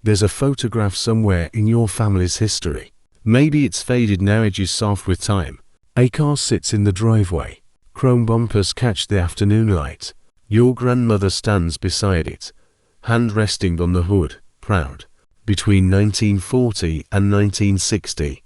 There's a photograph somewhere in your family's history. Maybe it's faded now, edges soft with time. A car sits in the driveway. Chrome bumpers catch the afternoon light. Your grandmother stands beside it, hand resting on the hood, proud. Between 1940 and 1960,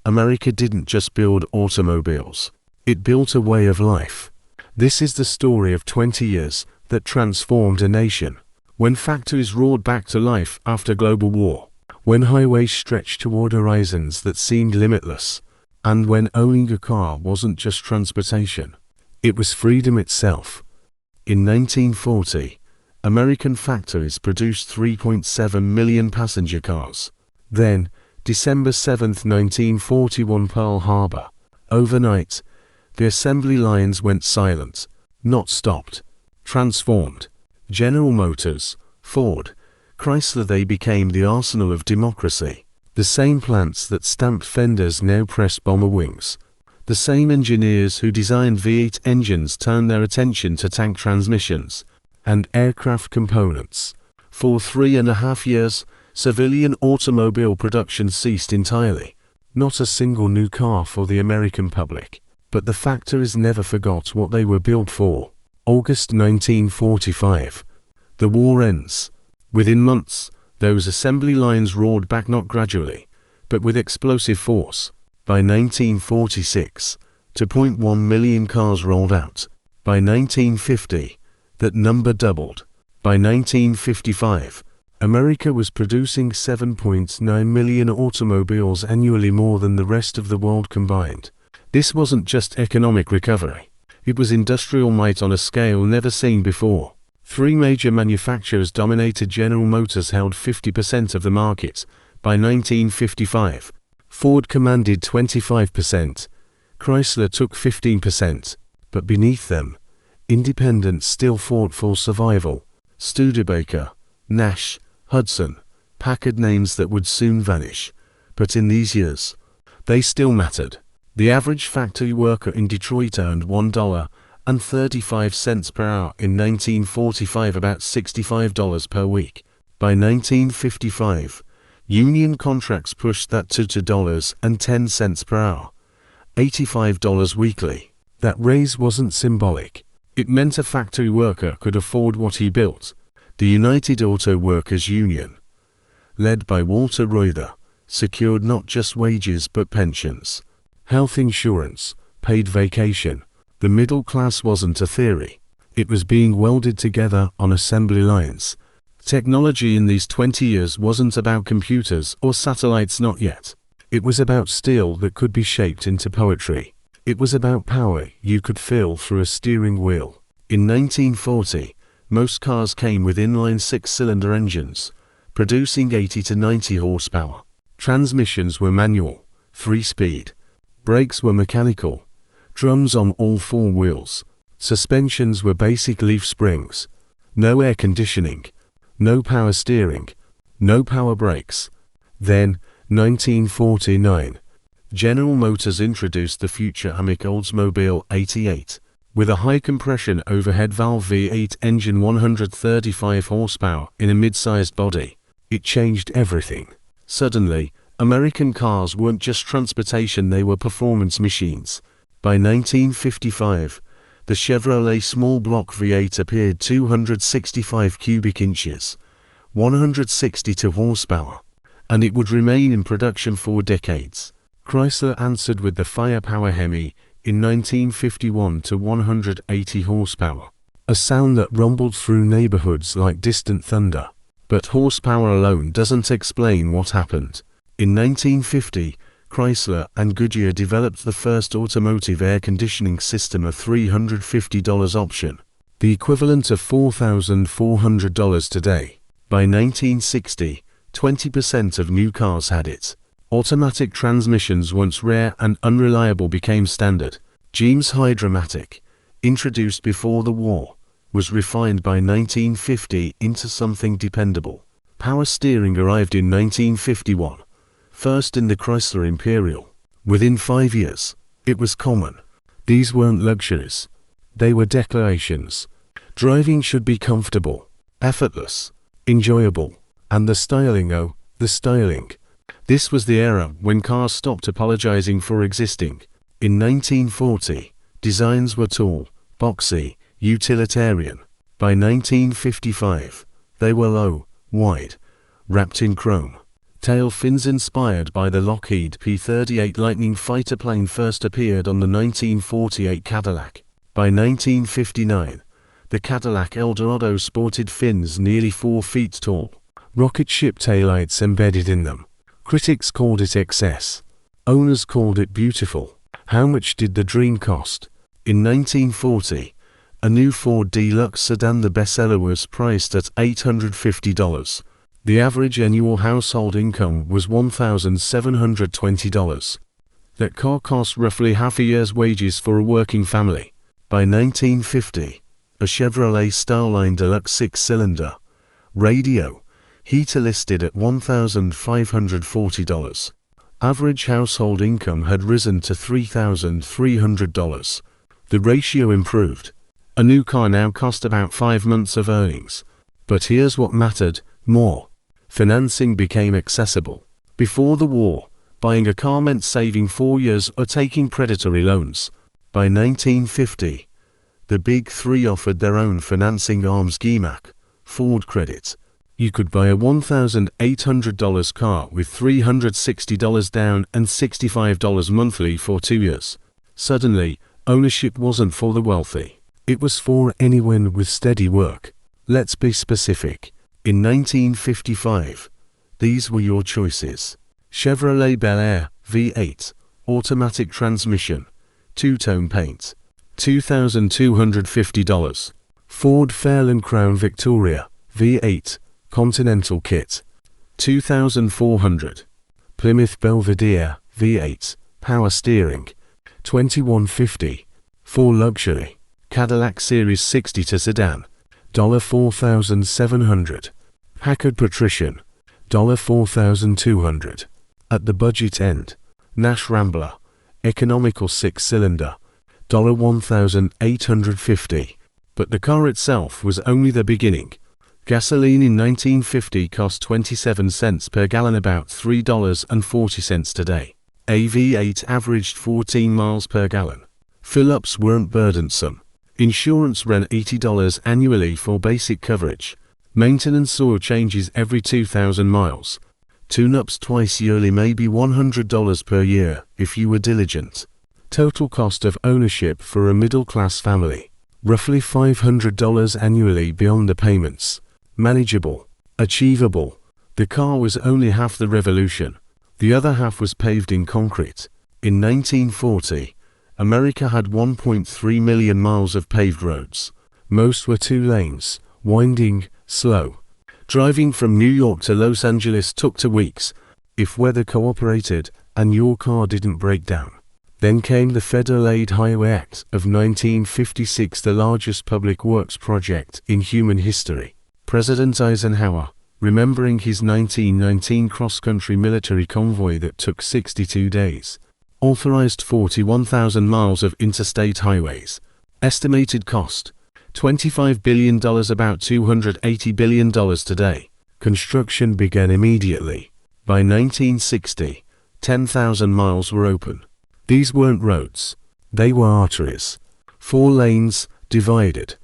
America didn't just build automobiles. It built a way of life. This is the story of 20 years that transformed a nation. When factories roared back to life after global war. When highways stretched toward horizons that seemed limitless. And when owning a car wasn't just transportation. It was freedom itself. In 1940, American factories produced 3.7 million passenger cars. Then, December 7, 1941, Pearl Harbor. Overnight, the assembly lines went silent, not stopped, transformed. General Motors, Ford, Chrysler, they became the arsenal of democracy. The same plants that stamped fenders now press bomber wings. The same engineers who designed V8 engines turned their attention to tank transmissions and aircraft components. For 3.5 years, civilian automobile production ceased entirely. Not a single new car for the American public. But the factories never forgot what they were built for. August 1945. The war ends. Within months, those assembly lines roared back, not gradually, but with explosive force. By 1946, 2.1 million cars rolled out. By 1950, that number doubled. By 1955, America was producing 7.9 million automobiles annually, more than the rest of the world combined. This wasn't just economic recovery. It was industrial might on a scale never seen before. 3 major manufacturers dominated. General Motors held 50% of the market. By 1955, Ford commanded 25%. Chrysler took 15%. But beneath them, independents still fought for survival. Studebaker, Nash, Hudson, Packard, names that would soon vanish. But in these years, they still mattered. The average factory worker in Detroit earned $1.35 per hour in 1945, about $65 per week. By 1955, union contracts pushed that to $2.10 per hour, $85 weekly. That raise wasn't symbolic. It meant a factory worker could afford what he built. The United Auto Workers Union, led by Walter Reuther, secured not just wages but pensions, health insurance, paid vacation. The middle class wasn't a theory. It was being welded together on assembly lines. Technology in these 20 years wasn't about computers or satellites, not yet. It was about steel that could be shaped into poetry. It was about power you could feel through a steering wheel. In 1940, most cars came with inline 6-cylinder engines, producing 80 to 90 horsepower. Transmissions were manual, 3-speed. Brakes were mechanical, drums on all 4 wheels. Suspensions were basic leaf springs. No air conditioning, no power steering, no power brakes. Then, 1949, General Motors introduced the future Amic Oldsmobile 88, with a high-compression overhead valve V8 engine, 135 horsepower in a mid-sized body. It changed everything. Suddenly, American cars weren't just transportation, they were performance machines. By 1955, the Chevrolet small block V8 appeared, 265 cubic inches, 162 horsepower, and it would remain in production for decades. Chrysler answered with the firepower Hemi in 1951 to 180 horsepower, a sound that rumbled through neighborhoods like distant thunder. But horsepower alone doesn't explain what happened. In 1950, Chrysler and Goodyear developed the first automotive air conditioning system, a $350 option, the equivalent of $4,400 today. By 1960, 20% of new cars had it. Automatic transmissions, once rare and unreliable, became standard. Geam's Hydromatic, introduced before the war, was refined by 1950 into something dependable. Power steering arrived in 1951. First in the Chrysler Imperial. Within 5 years, it was common. These weren't luxuries. They were declarations. Driving should be comfortable, effortless, enjoyable. And the styling, oh, the styling. This was the era when cars stopped apologizing for existing. In 1940, designs were tall, boxy, utilitarian. By 1955, they were low, wide, wrapped in chrome. Tail fins inspired by the Lockheed P-38 Lightning fighter plane first appeared on the 1948 Cadillac. By 1959, the Cadillac Eldorado sported fins nearly 4 feet tall, rocket ship taillights embedded in them. Critics called it excess. Owners called it beautiful. How much did the dream cost? In 1940, a new Ford Deluxe sedan, the bestseller, was priced at $850. The average annual household income was $1,720. That car cost roughly half a year's wages for a working family. By 1950, a Chevrolet Starline Deluxe 6-cylinder radio heater listed at $1,540. Average household income had risen to $3,300. The ratio improved. A new car now cost about 5 months of earnings. But here's what mattered more. Financing became accessible. Before the war, buying a car meant saving 4 years or taking predatory loans. By 1950, the Big Three offered their own financing arms: GMAC, Ford Credit. You could buy a $1,800 car with $360 down and $65 monthly for 2 years. Suddenly, ownership wasn't for the wealthy. It was for anyone with steady work. Let's be specific. In 1955, these were your choices: Chevrolet Bel Air V8, automatic transmission, two-tone paint, $2,250. Ford Fairlane Crown Victoria V8, Continental Kit, $2,400. Plymouth Belvedere V8, power steering, $2,150. For luxury, Cadillac Series 60 to sedan, $4,700. Packard Patrician, $4,200. At the budget end, Nash Rambler, economical 6-cylinder, $1,850. But the car itself was only the beginning. Gasoline in 1950 cost 27 cents per gallon, about $3.40 today. A V8 averaged 14 miles per gallon. Fill-ups weren't burdensome. Insurance ran $80 annually for basic coverage. Maintenance oil changes every 2,000 miles. Tune-ups twice yearly, maybe $100 per year if you were diligent. Total cost of ownership for a middle-class family, roughly $500 annually beyond the payments. Manageable, achievable. The car was only half the revolution. The other half was paved in concrete. In 1940, America had 1.3 million miles of paved roads. Most were 2 lanes, winding, slow. Driving from New York to Los Angeles took 2 weeks, if weather cooperated and your car didn't break down. Then came the Federal Aid Highway Act of 1956, the largest public works project in human history. President Eisenhower, remembering his 1919 cross-country military convoy that took 62 days, authorized 41,000 miles of interstate highways. Estimated cost, $25 billion, about $280 billion today. Construction began immediately. By 1960, 10,000 miles were open. These weren't roads. They were arteries. 4 lanes, divided.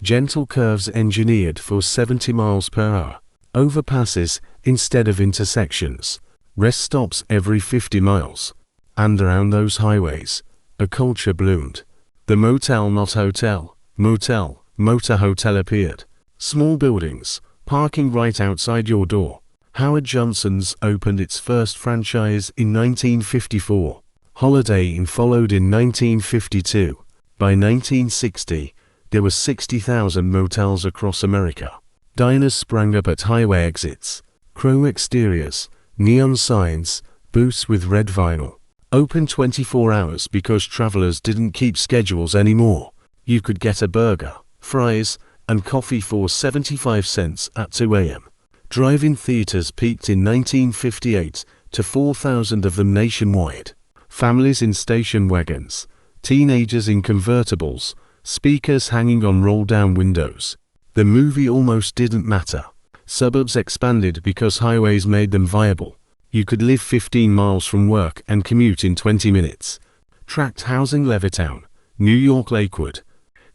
Gentle curves engineered for 70 miles per hour. Overpasses instead of intersections. Rest stops every 50 miles. And around those highways, a culture bloomed. The motel not hotel, motel, motor hotel appeared. Small buildings, parking right outside your door. Howard Johnson's opened its first franchise in 1954. Holiday Inn followed in 1952. By 1960, there were 60,000 motels across America. Diners sprang up at highway exits. Chrome exteriors, neon signs, booths with red vinyl. Open 24 hours because travelers didn't keep schedules anymore. You could get a burger, fries, and coffee for 75 cents at 2 a.m. Drive-in theaters peaked in 1958 to 4,000 of them nationwide. Families in station wagons, teenagers in convertibles, speakers hanging on roll-down windows. The movie almost didn't matter. Suburbs expanded because highways made them viable. You could live 15 miles from work and commute in 20 minutes. Tract housing Levittown, New York Lakewood,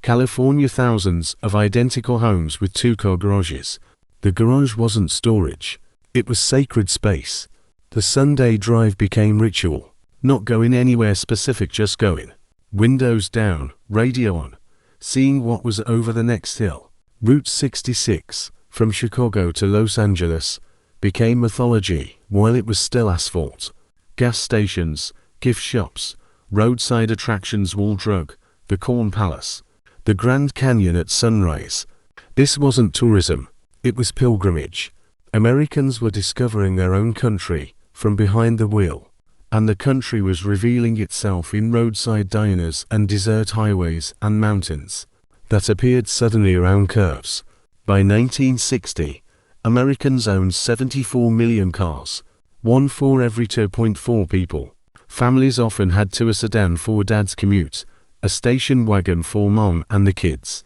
California. Thousands of identical homes with two-car garages. The garage wasn't storage. It was sacred space. The Sunday drive became ritual. Not going anywhere specific, just going. Windows down, radio on, seeing what was over the next hill. Route 66, from Chicago to Los Angeles, became mythology while it was still asphalt. Gas stations, gift shops, roadside attractions, Wall Drug, the Corn Palace, the Grand Canyon at sunrise. This wasn't tourism, it was pilgrimage. Americans were discovering their own country from behind the wheel, and the country was revealing itself in roadside diners and desert highways and mountains that appeared suddenly around curves. By 1960, Americans owned 74 million cars, one for every 2.4 people. Families often had a sedan for dad's commute, a station wagon for mom and the kids.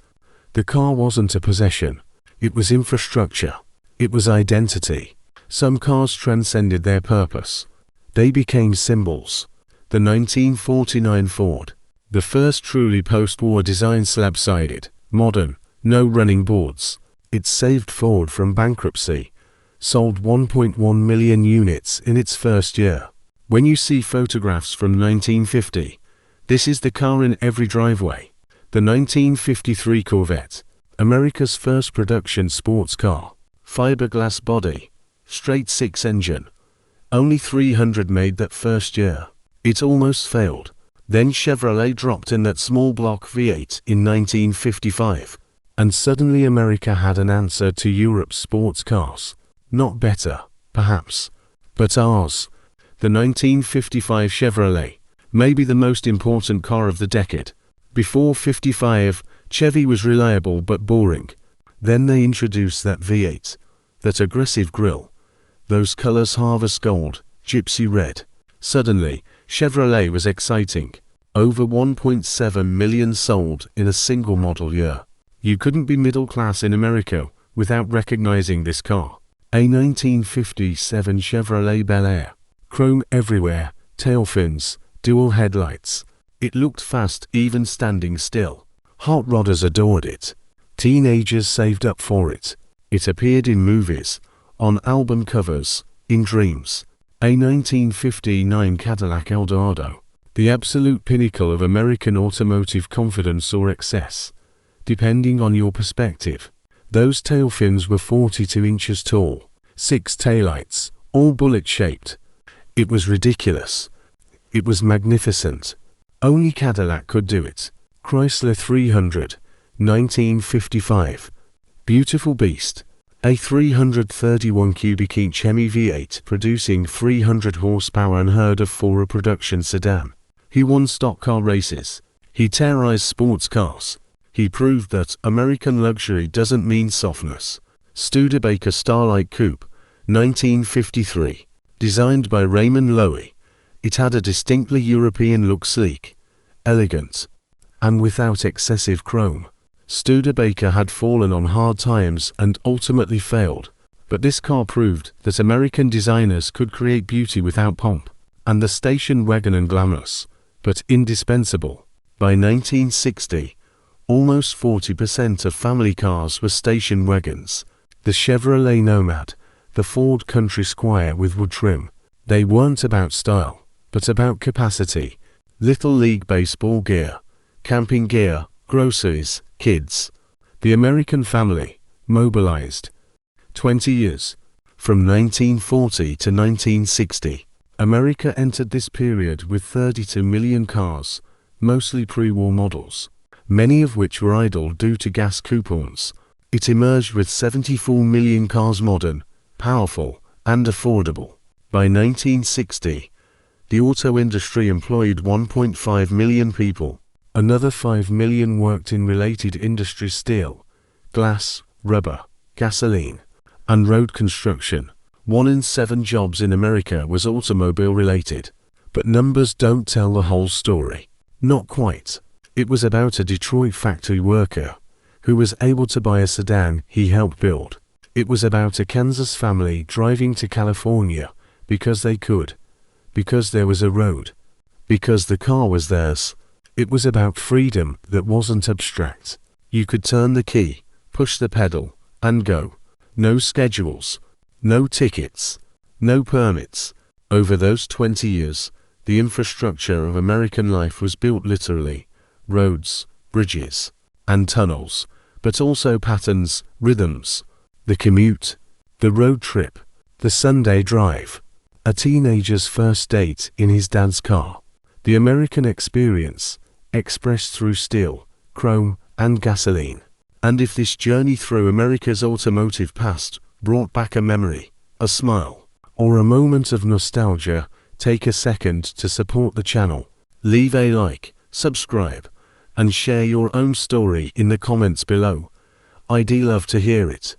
The car wasn't a possession, it was infrastructure. It was identity. Some cars transcended their purpose. They became symbols. The 1949 Ford, the first truly post-war design, slab-sided, modern, no running boards. It saved Ford from bankruptcy. Sold 1.1 million units in its first year. When you see photographs from 1950, this is the car in every driveway. The 1953 Corvette, America's first production sports car. Fiberglass body, straight six engine. Only 300 made that first year. It almost failed. Then Chevrolet dropped in that small block V8 in 1955. And suddenly America had an answer to Europe's sports cars. Not better, perhaps, but ours. The 1955 Chevrolet, maybe the most important car of the decade. Before 55, Chevy was reliable but boring. Then they introduced that V8, that aggressive grille, those colors, harvest gold, gypsy red. Suddenly, Chevrolet was exciting. Over 1.7 million sold in a single model year. You couldn't be middle class in America without recognizing this car. A 1957 Chevrolet Bel Air, chrome everywhere, tail fins, dual headlights. It looked fast even standing still. Hot rodders adored it. Teenagers saved up for it. It appeared in movies, on album covers, in dreams. A 1959 Cadillac Eldorado, the absolute pinnacle of American automotive confidence or excess, depending on your perspective. Those tail fins were 42 inches tall, 6 taillights, all bullet-shaped. It was ridiculous. It was magnificent. Only Cadillac could do it. Chrysler 300, 1955. Beautiful beast. A 331 cubic inch Hemi V8 producing 300 horsepower, unheard of for a production sedan. He won stock car races. He terrorized sports cars. He proved that American luxury doesn't mean softness. Studebaker Starlight Coupe, 1953. Designed by Raymond Loewy. It had a distinctly European look, sleek, elegant, and without excessive chrome. Studebaker had fallen on hard times and ultimately failed, but this car proved that American designers could create beauty without pomp. And the station wagon, and glamorous, but indispensable. By 1960, almost 40% of family cars were station wagons. The Chevrolet Nomad, the Ford Country Squire with wood trim. They weren't about style, but about capacity. Little league baseball gear, camping gear, groceries, kids. The American family, mobilized. 20 years. From 1940 to 1960, America entered this period with 32 million cars, mostly pre-war models, many of which were idle due to gas coupons. It emerged with 74 million cars, modern, powerful, and affordable. By 1960, the auto industry employed 1.5 million people. Another 5 million worked in related industries: steel, glass, rubber, gasoline, and road construction. 1 in 7 jobs in America was automobile related. But numbers don't tell the whole story. Not quite. It was about a Detroit factory worker who was able to buy a sedan he helped build. It was about a Kansas family driving to California because they could, because there was a road, because the car was theirs. It was about freedom that wasn't abstract. You could turn the key, push the pedal, and go. No schedules, no tickets, no permits. Over those 20 years, the infrastructure of American life was built literally. Roads, bridges, and tunnels, but also patterns, rhythms. The commute, the road trip, the Sunday drive, a teenager's first date in his dad's car. The American experience, expressed through steel, chrome, and gasoline. And if this journey through America's automotive past brought back a memory, a smile, or a moment of nostalgia, take a second to support the channel. Leave a like, subscribe, and share your own story in the comments below. I'd love to hear it.